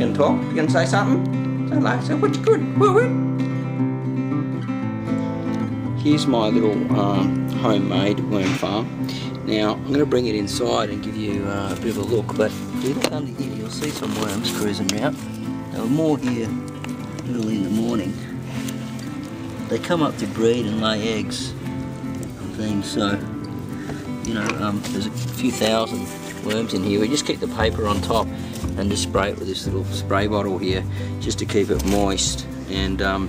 can talk. You can say something. Say like, say what you good. Woo-woo. Here's my little homemade worm farm. Now I'm going to bring it inside and give you a bit of a look, but if you look under here you'll see some worms cruising around. There were more here early in the morning. They come up to breed and lay eggs and things, so you know there's a few thousand worms in here. We just keep the paper on top and just spray it with this little spray bottle here just to keep it moist. And I'm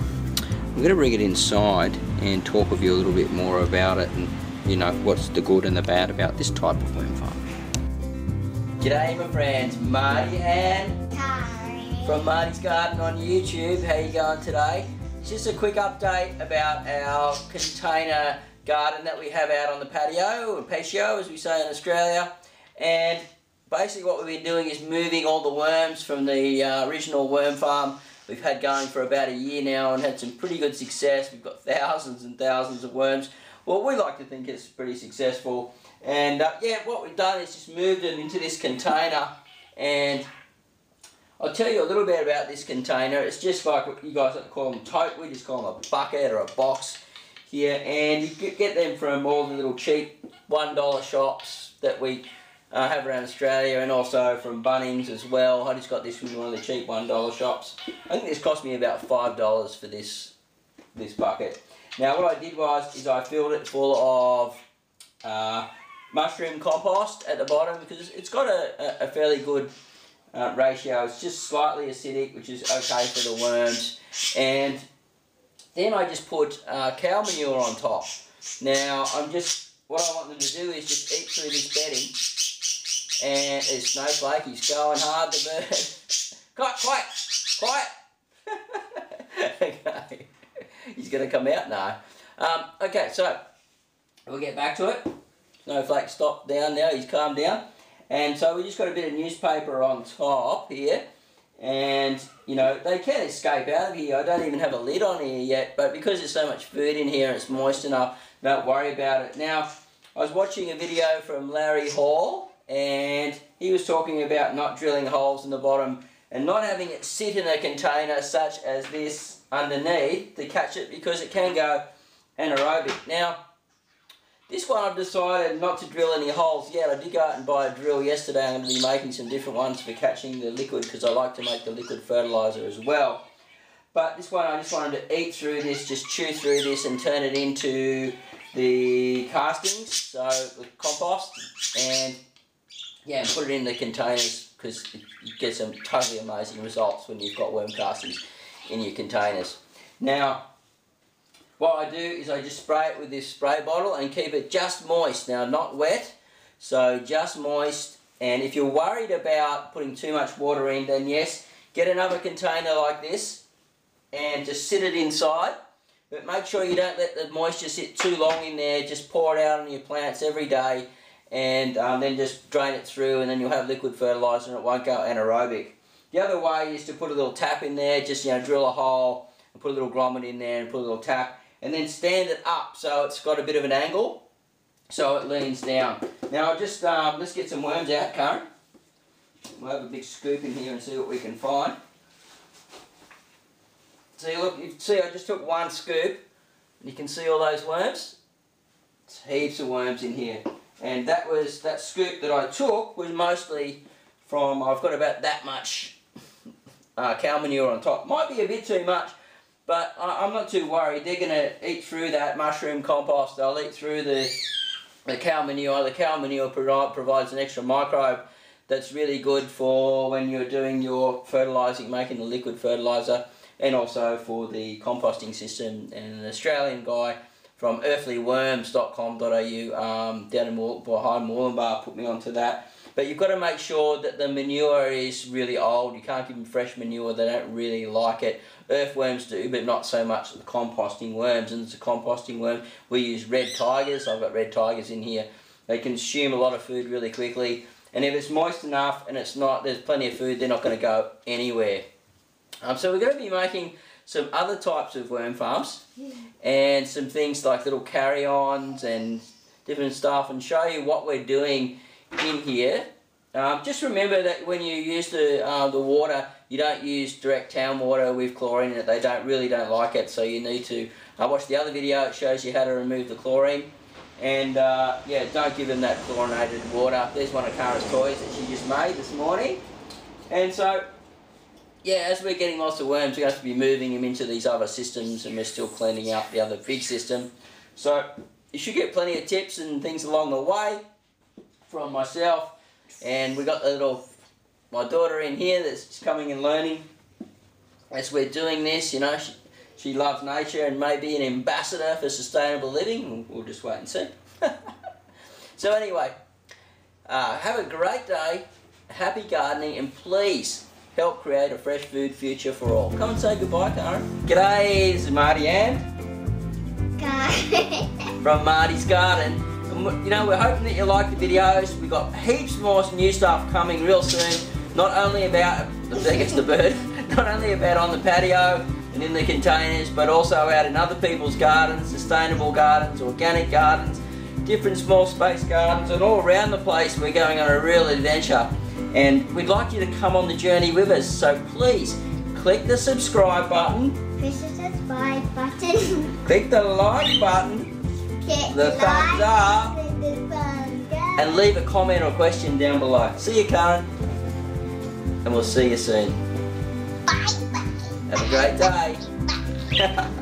going to bring it inside and talk with you a little bit more about it, and you know what's the good and the bad about this type of worm farm. G'day my friends, Marty and Tari from Marty's Garden on YouTube. How you going today? It's just a quick update about our container garden that we have out on the patio, or patio as we say in Australia. And basically what we've been doing is moving all the worms from the original worm farm we've had going for about a year now, and had some pretty good success. We've got thousands and thousands of worms. Well, we like to think it's pretty successful. And yeah, what we've done is just moved them into this container, and I'll tell you a little bit about this container. It's just like what you guys like to call them tote. We just call them a bucket or a box here, and you get them from all the little cheap $1 shops that we have around Australia, and also from Bunnings as well. I just got this from one of the cheap $1 shops. I think this cost me about $5 for this bucket. Now what I did is I filled it full of mushroom compost at the bottom, because it's got a fairly good ratio. It's just slightly acidic, which is okay for the worms. And then I just put cow manure on top. Now what I want them to do is just eat through this bedding. And there's Snowflake, he's going hard, the bird. Quiet. Okay. He's going to come out now. Okay, so we'll get back to it. Snowflake stopped down now, he's calmed down. And so we just got a bit of newspaper on top here. And, you know, they can escape out of here. I don't even have a lid on here yet, but because there's so much food in here and it's moist enough, don't worry about it. Now, I was watching a video from Larry Hall, and he was talking about not drilling holes in the bottom and not having it sit in a container such as this underneath to catch it, because it can go anaerobic. Now, this one I've decided not to drill any holes yet. I did go out and buy a drill yesterday. I'm going to be making some different ones for catching the liquid, because I like to make the liquid fertiliser as well. But this one I just wanted to eat through this, just chew through this and turn it into the castings, so the compost, and yeah, and put it in the containers, because you get some totally amazing results when you've got worm castings in your containers. Now, what I do is I just spray it with this spray bottle and keep it just moist. Now, not wet, so just moist. And if you're worried about putting too much water in, then yes, get another container like this and just sit it inside. But make sure you don't let the moisture sit too long in there. Just pour it out on your plants every day, and then just drain it through, and then you'll have liquid fertiliser and it won't go anaerobic. The other way is to put a little tap in there, just drill a hole and put a little grommet in there and put a little tap, and then stand it up so it's got a bit of an angle so it leans down. Now just let's get some worms out, Karen. We'll have a big scoop in here and see what we can find. See, look, you see I just took one scoop, and you can see all those worms. There's heaps of worms in here. And that scoop that I took was mostly from, I've got about that much cow manure on top. Might be a bit too much, but I'm not too worried. They're going to eat through that mushroom compost. They'll eat through the cow manure. The cow manure provides an extra microbe that's really good for when you're doing your fertilising, making the liquid fertiliser, and also for the composting system. And an Australian guy from earthlyworms.com.au down in behind Moorlambar put me onto that. But you've got to make sure that the manure is really old. You can't give them fresh manure, they don't really like it. Earthworms do, but not so much the composting worms. And it's a composting worm, we use red tigers. I've got red tigers in here. They consume a lot of food really quickly, and if it's moist enough and there's plenty of food, they're not going to go anywhere. So we're going to be making some other types of worm farms, and some things like little carry-ons and different stuff, and show you what we're doing in here. Just remember that when you use the water, you don't use direct town water with chlorine in it. They really don't like it, so you need to watch the other video. It shows you how to remove the chlorine. And yeah, don't give them that chlorinated water. There's one of Cara's toys that she just made this morning. And so, yeah, as we're getting lots of worms, we're going to be moving them into these other systems, and we're still cleaning out the other big system. So you should get plenty of tips and things along the way from myself. And we got my daughter in here that's coming and learning as we're doing this. You know, she loves nature and may be an ambassador for sustainable living. We'll just wait and see. So anyway, have a great day, happy gardening, and please help create a fresh food future for all. Come and say goodbye, Karen. G'day, this is Marty and from Marty's Garden. And, you know, we're hoping that you like the videos. We've got heaps more new stuff coming real soon. Not only about, I guess the bird, not only about on the patio and in the containers, but also out in other people's gardens, sustainable gardens, organic gardens, different small space gardens, and all around the place. We're going on a real adventure, and we'd like you to come on the journey with us. So please click the subscribe button, Push the subscribe button, click the like button, click the thumbs up, click the thumbs up, and leave a comment or question down below. See you, Karen, and we'll see you soon. bye. Have a great day.